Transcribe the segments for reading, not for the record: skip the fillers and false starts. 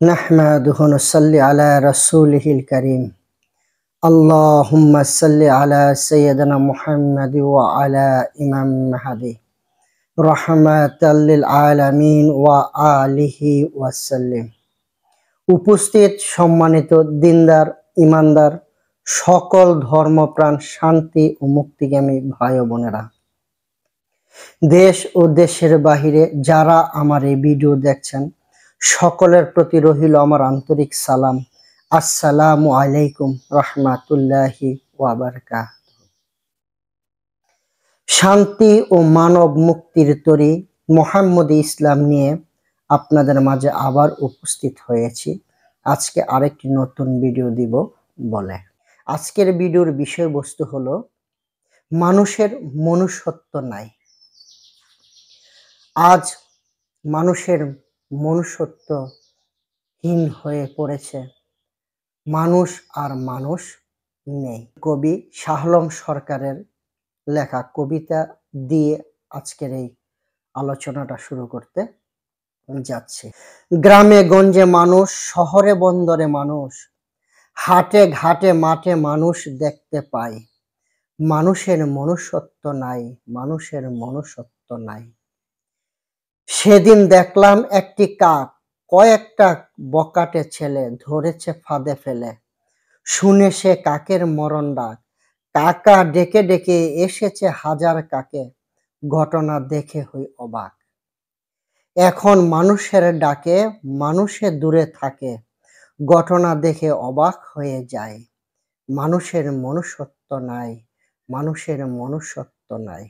নাহমাদুহু নুসাল্লি আলা রাসূলিহিল কারীম। আল্লাহুম্মা সাল্লি আলা সাইয়্যিদিনা মুহাম্মাদি ওয়া আলা ইমাম মাহদি রাহমাতাল লিল আলামিন ওয়া আলিহি ওয়াসাল্লিম। উপস্থিত সম্মানিত দিনদার, ইমানদার, সকল ধর্মপ্রাণ, শান্তি ও মুক্তিগামী ভাই ও বোনেরা, দেশ ও দেশের বাহিরে যারা আমার এই ভিডিও দেখছেন, সকলের প্রতি রহিল আমার আন্তরিক সালাম। আসসালামু আলাইকুম রাহমাতুল্লাহি ওয়া বারাকাতুহু। শান্তি ও মানব মুক্তির তরী মুহাম্মদী ইসলাম নিয়ে আপনাদের মাঝে আবার উপস্থিত হয়েছি। আজকে আরেকটি নতুন ভিডিও দিব বলে। আজকের ভিডিওর বিষয়বস্তু হলো মানুষের মনুষ্যত্ব নাই। আজ মানুষের মনুষ্যত্বহীন হয়ে পড়েছে, মানুষ আর মানুষ নেই। কবি শাহ আলম সরকারের লেখা কবিতা দিয়ে আজকের এই আলোচনাটা শুরু করতে যাচ্ছে। গ্রামে গঞ্জে মানুষ, শহরে বন্দরে মানুষ, হাটে ঘাটে মাঠে মানুষ দেখতে পাই। মানুষের মনুষ্যত্ব নাই, মানুষের মনুষ্যত্ব নাই। সেদিন দেখলাম একটি কাক কয়েকটা বকাটে ছেলে ধরেছে ফাঁদে ফেলে। শুনে সে কাকের মরণ ডাক, কাকা ডেকে ডেকে এসেছে হাজার কাকে। ঘটনা দেখে হই অবাক। এখন মানুষের ডাকে মানুষে দূরে থাকে, ঘটনা দেখে অবাক হয়ে যায়। মানুষের মনুষ্যত্ব নাই, মানুষের মনুষ্যত্ব নাই।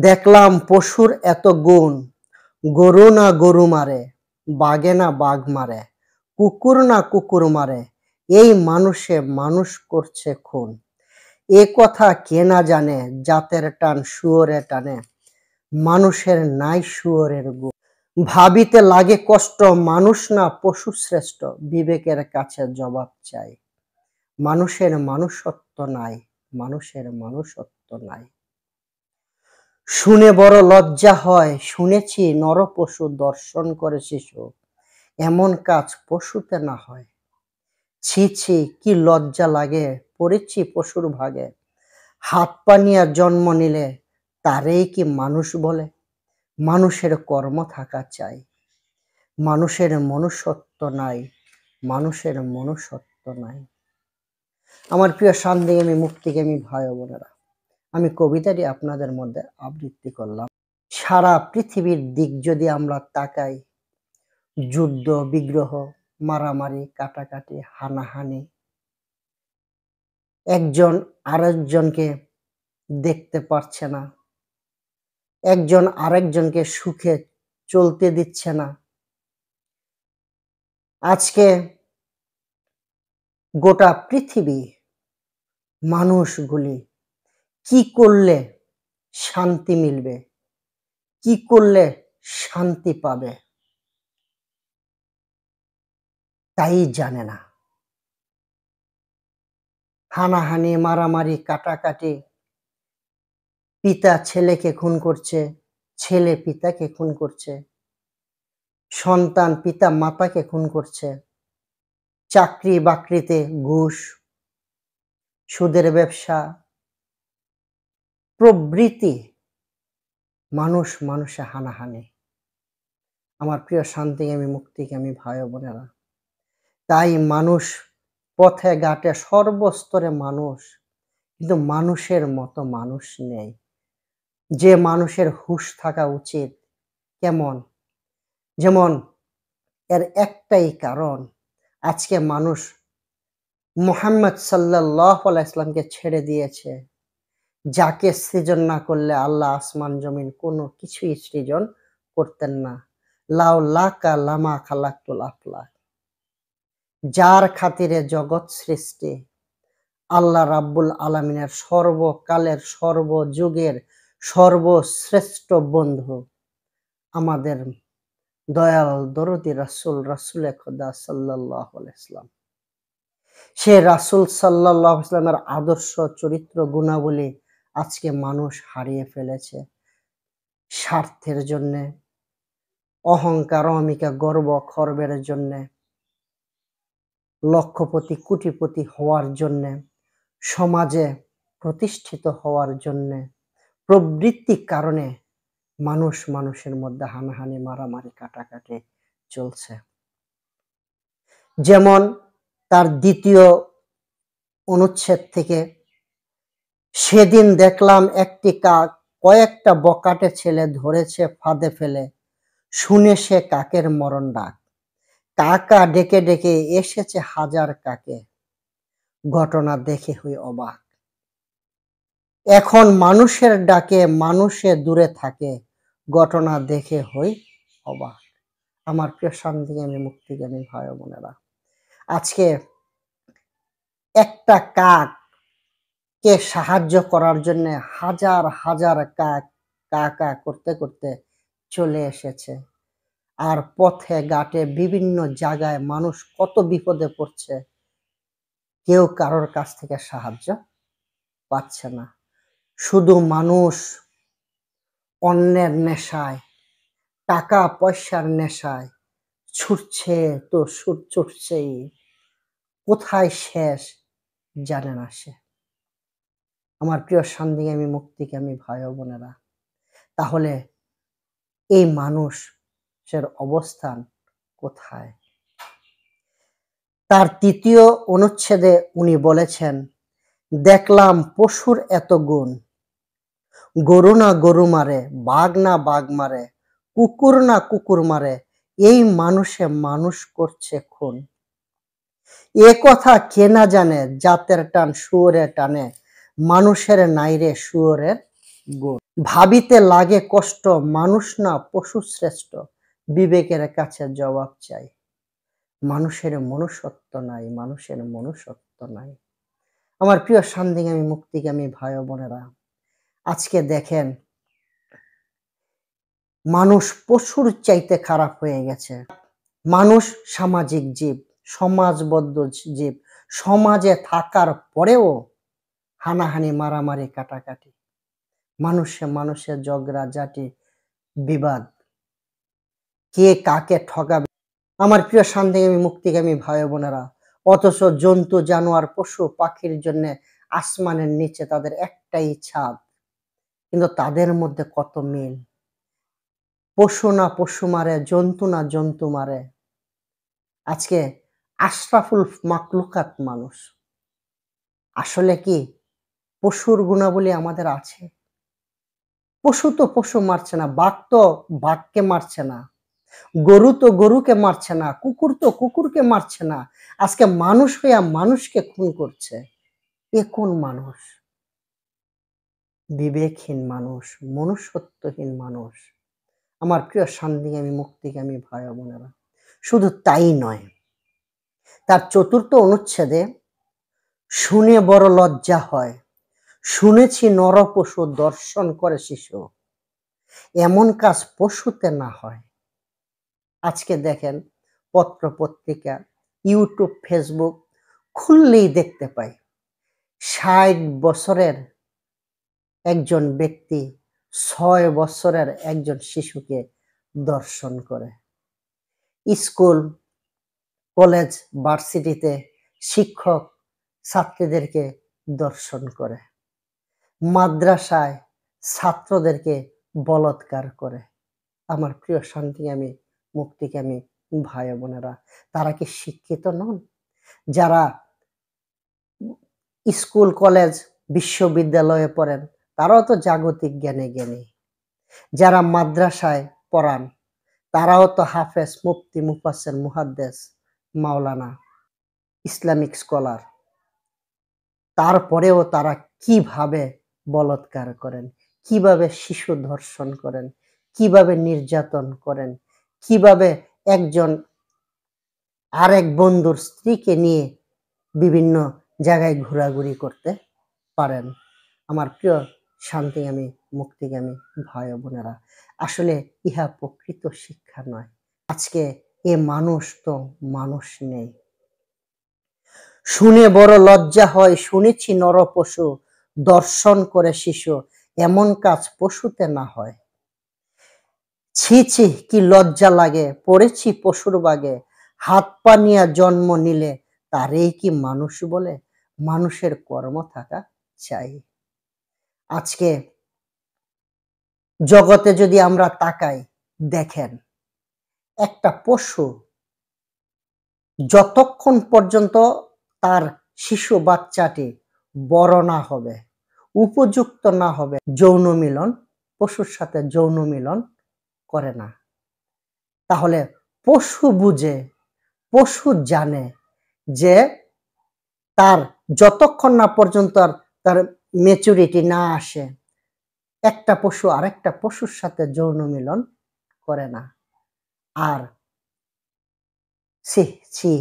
দেখলাম পশুর এত গুণ, গরু না গরু মারে, বাঘে না বাঘ মারে, কুকুর না কুকুর মারে, এই মানুষে মানুষ করছে খুন। এ কথা কে না জানে, জাতের টান শুয়োরে টানে, মানুষের নাই শুয়োরের গুণ। ভাবিতে লাগে কষ্ট, মানুষ না পশু শ্রেষ্ঠ, বিবেকের কাছে জবাব চাই। মানুষের মনুষ্যত্ব নাই, মানুষের মনুষ্যত্ব নাই। শুনে বড় লজ্জা হয়, শুনেছি নর পশু দর্শন করে শিশু, এমন কাজ পশুতে না হয়। ছি ছি কি লজ্জা লাগে, পড়েছি পশুর ভাগে। হাত পা নিয়ে জন্ম নিলে তারেই কি মানুষ বলে? মানুষের কর্ম থাকা চাই। মানুষের মনুষ্যত্ব নাই, মানুষের মনুষ্যত্ব নাই। আমার প্রিয় শান্তিগামী মুক্তিগামী ভাই ও বোনেরা, আমি কবিতাটি আপনাদের মধ্যে আবৃত্তি করলাম। সারা পৃথিবীর দিক যদি আমরা তাকাই, যুদ্ধ বিগ্রহ, মারামারি, কাটাকাটি, হানাহানি, একজন আরেকজনকে দেখতে পারছে না, একজন আরেকজনকে সুখে চলতে দিচ্ছে না। আজকে গোটা পৃথিবী মানুষগুলি কি করলে শান্তি মিলবে, কি করলে শান্তি পাবে, তাই জানে না। হানাহানি, মারামারি, কাটাকাটি, পিতা ছেলেকে খুন করছে, ছেলে পিতাকে খুন করছে, সন্তান পিতা মাতাকে খুন করছে, চাকরি বাকরিতে ঘুষ, সুদের ব্যবসা প্রভৃতি মানুষ মানুষে হানাহানি। আমার প্রিয় শান্তিগামী মুক্তিগামী ভাই ও বোনেরা, তাই মানুষ পথে ঘাটে সর্বস্তরে মানুষ, কিন্তু মানুষের মতো মানুষ নেই। যে মানুষের হুঁশ থাকা উচিত, কেমন? যেমন এর একটাই কারণ, আজকে মানুষ মুহাম্মদ সাল্লাল্লাহু আলাইহি ওয়াসাল্লামকে ছেড়ে দিয়েছে। যাকে সৃজন না করলে আল্লাহ আসমান জমিন কোনো কিছুই সৃজন করতেন না। লাউ লাকা লামা খালাকতুল আফলাক। যার খাতিরে জগৎ সৃষ্টি, আল্লাহ রাব্বুল আলামিনের সর্বকালের সর্বযুগের সর্বশ্রেষ্ঠ বন্ধু আমাদের দয়াল দরদি রাসূলে খোদা সাল্লাল্লাহু আলাইহি ওয়াসাল্লাম। সে রাসূল সাল্লাল্লাহু আলাইহি ওয়াসাল্লামের আদর্শ চরিত্র গুণাবলী আজকে মানুষ হারিয়ে ফেলেছে স্বার্থের জন্যে, অহংকার অহমিকা গর্ব খর্বের জন্যে, লক্ষপতি কোটিপতি হওয়ার জন্যে, সমাজে প্রতিষ্ঠিত হওয়ার জন্যে প্রবৃত্তির কারণে মানুষ মানুষের মধ্যে হানাহানি মারামারি কাটাকাটি চলছে। যেমন তার ২য় অনুচ্ছেদ থেকে, সেদিন দেখলাম একটি কাক কয়েকটা বকাটে ছেলে ধরেছে ফাঁদে ফেলে, শুনে সে কাকের মরণ ডাক, কাকা ডেকে ডেকে এসেছে হাজার কাকে, ঘটনা দেখে হই অবাক। এখন মানুষের ডাকে মানুষে দূরে থাকে, ঘটনা দেখে হই অবাক। আমার প্রিয় শান্তিজ্ঞানী মুক্তিজ্ঞানী ভাই বোনেরা, আজকে একটা কাক কে সাহায্য করার জন্য হাজার হাজার কাক কা কা করতে করতে চলে এসেছে। আর পথে ঘাটে বিভিন্ন জায়গায় মানুষ কত বিপদে পড়ছে, কেউ কারোর কাছ থেকে সাহায্য পাচ্ছে না। শুধু মানুষ অন্যের নেশায়, টাকা পয়সার নেশায় ছুটছে তো ছুটছেই, কোথায় শেষ জানে না সে। আমার প্রিয় শান্তিজ্ঞানী মুক্তিজ্ঞানী ভাই ও বোনেরা, তাহলে এই মানুষের অবস্থান কোথায়? তার ৩য় অনুচ্ছেদে উনি বলেছেন, দেখলাম পশুর এত গুণ, গরু না গরু মারে, বাঘ না বাঘ মারে, কুকুর না কুকুর মারে, এই মানুষে মানুষ করছে খুন। এ কথা কে না জানে, জাতের টান শুয়োরে টানে, মানুষের নাইরে শুয়োরের গুণ। ভাবিতে লাগে কষ্ট, মানুষ না পশু শ্রেষ্ঠ, বিবেকের কাছে জবাব চাই। মানুষের মনুষ্যত্ব নাই, মানুষের মনুষ্যত্ব নাই। আমার প্রিয় শান্তিজ্ঞানী মুক্তিজ্ঞানী ভাই ও বোনেরা, আজকে দেখেন মানুষ পশুর চাইতে খারাপ হয়ে গেছে। মানুষ সামাজিক জীব, সমাজবদ্ধ জীব, সমাজে থাকার পরেও হানাহানি মারামারি কাটাকাটি, মানুষে মানুষের ঝগড়া ঝাঁটি বিবাদ, কে কাকে ঠকাবে। আমার প্রিয় শান্তিজ্ঞানী মুক্তিজ্ঞানী ভাই বোনেরা, অথচ জন্তু জানোয়ার পশু পাখির জন্য আসমানের নিচে তাদের একটাই ছাদ, কিন্তু তাদের মধ্যে কত মিল। পশু না পশু মারে, জন্তু না জন্তু মারে। আজকে আশরাফুল মাকলুকাত মানুষ, আসলে কি পশুর গুণাবলী আমাদের আছে? পশু তো পশু মারছে না, বাঘ তো বাঘকে মারছে না, গরু তো গরুকে মারছে না, কুকুর তো কুকুরকে মারছে না, আজকে মানুষ হইয়া মানুষকে খুন করছে। এ কোন মানুষ? বিবেকহীন মানুষ, মনুষ্যত্বহীন মানুষ। আমার প্রিয় শান্তিজ্ঞানী মুক্তিজ্ঞানী ভাই ও বোনেরা, শুধু তাই নয়, তার ৪র্থ অনুচ্ছেদে, শুনে বড় লজ্জা হয়, শুনেছি নরপশু দর্শন করে শিশু, এমন কাজ পশুতে না হয়। আজকে দেখেন পত্র পত্রিকা, ইউটিউব, ফেসবুক খুললেই দেখতে পাই ৬০ বছরের একজন ব্যক্তি ৬ বছরের একজন শিশুকে দর্শন করে। স্কুল, কলেজ, ভার্সিটিতে শিক্ষক ছাত্রীদেরকে দর্শন করে, মাদ্রাসায় ছাত্রদেরকে বলৎকার করে। আমার প্রিয় শান্তিজ্ঞানী মুক্তিজ্ঞানী ভাই বোনেরা, তারা কি শিক্ষিত নন? যারা স্কুল কলেজ বিশ্ববিদ্যালয়ে পড়েন তারাও তো জাগতিক জ্ঞানে জ্ঞানী। যারা মাদ্রাসায় পড়ান তারাও তো হাফেজ, মুফতি, মুফাসসির, মুহাদ্দিস, মাওলানা, ইসলামিক স্কলার। তারপরেও তারা কিভাবে বলৎকার করেন, কিভাবে শিশু ধর্ষণ করেন, কিভাবে নির্যাতন করেন, কিভাবে একজন আরেক বন্ধুর স্ত্রীকে নিয়ে বিভিন্ন জায়গায় ঘোরাঘুরি করতে পারেন। আমার প্রিয় শান্তিজ্ঞানী মুক্তিজ্ঞানী ভাই ও বোনেরা, আসলে ইহা প্রকৃত শিক্ষা নয়। আজকে এ মানুষ তো মানুষ নেই। শুনে বড় লজ্জা হয়, শুনেছি নরপশু দর্শন করে শিশু, এমন কাজ পশুতে না হয়। ছি ছি কি লজ্জা লাগে, পড়েছি পশুর বাগে, হাত পা নিয়া জন্ম নিলে তারেই কি মানুষ বলে? মানুষের কর্ম থাকা চাই। আজকে জগতে যদি আমরা তাকাই, দেখেন একটা পশু যতক্ষণ পর্যন্ত তার শিশু বাচ্চাটি বড় না হবে, উপযুক্ত না হবে, যৌন মিলন, পশুর সাথে যৌন মিলন করে না। তাহলে পশু বুঝে, পশু জানে যে তার যতক্ষণ না পর্যন্ত তার ম্যাচুরিটি না আসে, একটা পশু আরেকটা পশুর সাথে যৌন মিলন করে না। আর ছি ছি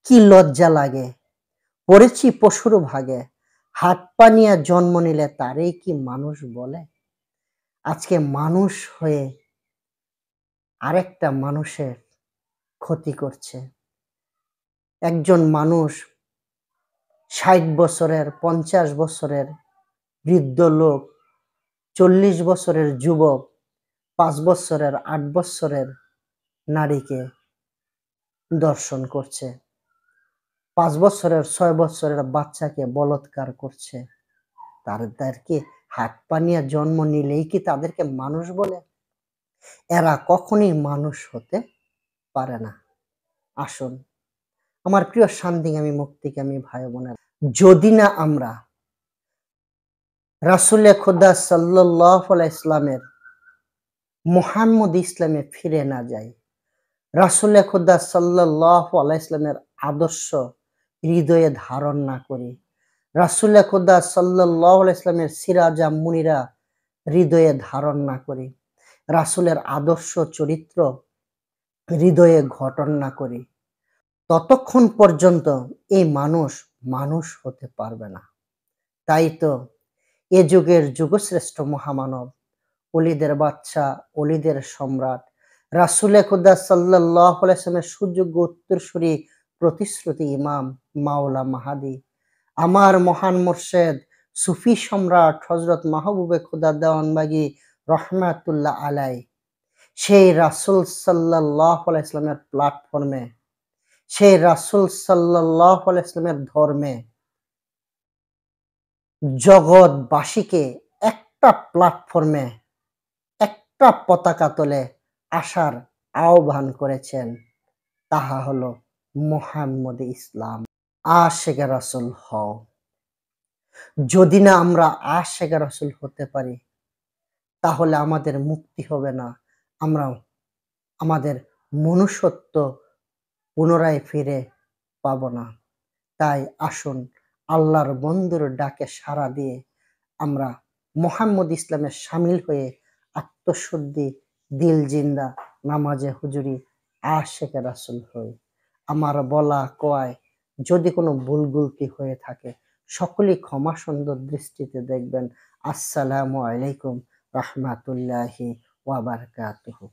কি লজ্জা লাগে, পড়েছি পশুর ভাগে, হাত পা নিয়ে জন্ম নিলে তারেই কি মানুষ বলে? আজকে মানুষ হয়ে আরেকটা মানুষের ক্ষতি করছে। একজন মানুষ ৬০ বছরের, ৫০ বছরের বৃদ্ধ লোক, ৪০ বছরের যুবক, ৫ বছরের, ৮ বছরের নারীকে ধর্ষণ করছে। ৫ বছরের, ৬ বছরের বাচ্চাকে বলাৎকার করছে। তাদেরকে হাত পা নিয়ে জন্ম নিলেই কি তাদেরকে মানুষ বলে? এরা কখনোই মানুষ হতে পারে না। আসুন, আমার প্রিয় শান্তিকামী মুক্তিকামী ভাই বোনেরা, যদি না আমরা রাসূলে খোদা সাল্লাল্লাহু আলাইহি ইসলামের মুহাম্মদ ইসলামে ফিরে না যাই, রাসূলে খোদা সাল্লাল্লাহু আলাইহি ইসলামের আদর্শ হৃদয়ে ধারণ না করি, রাসূলে খোদা সাল্লাল্লাহু আলাইহি ইসলামের সিরাজা মুনিরা হৃদয়ে ধারণ না করি, রাসূলের আদর্শ চরিত্র হৃদয়ে গঠন না করি, ততক্ষণ পর্যন্ত এই মানুষ মানুষ হতে পারবে না। তাই তো এ যুগের যুগশ্রেষ্ঠ মহামানব, অলিদের বাদশা, অলিদের সম্রাট, রাসূলে খুদা সাল্লাল্লাহু আলাইহি ওয়াসাল্লামের সুযোগ্য উত্তরসূরি প্রতিশ্রুতি ইমাম মাওলা মাহাদি, আমার মহান মুর্শেদ সুফি সম্রাট হযরত মাহবুবে খুদা দেওয়ানবাগী রহমাতুল্লাহ আলাই, সেই রাসূল সাল্লাল্লাহু আলাইহি ওয়াসাল্লামের প্ল্যাটফর্মে, সেই রাসূল সাল্লাল্লাহু আলাইহি ওয়াসাল্লামের ধর্মে জগৎবাসীকে একটা প্ল্যাটফর্মে, একটা পতাকা তলে আসার আহ্বান করেছেন। তাহা হলো মুহাম্মদী ইসলাম। আশিকে রাসূল হও। যদি না আমরা আশিকে রাসূল হতে পারি, তাহলে আমাদের মুক্তি হবে না। আমরা আমাদের মনুষ্যত্ব পুনরায় ফিরে পাবো না। তাই আসুন, আল্লাহর বন্ধুর ডাকে সাড়া দিয়ে আমরা মুহাম্মদ ইসলামে শামিল হয়ে আত্মশুদ্ধি, দিল জিন্দা, নামাজে হুজুরি, আশিকে রাসূল হই। আমার বলা কওয়ায় যদি কোনো ভুল-ভ্রান্তি হয়ে থাকে, সকলেই ক্ষমা সুন্দর দৃষ্টিতে দেখবেন। আসসালামু আলাইকুম রাহমাতুল্লাহি ওয়া বারাকাতুহু।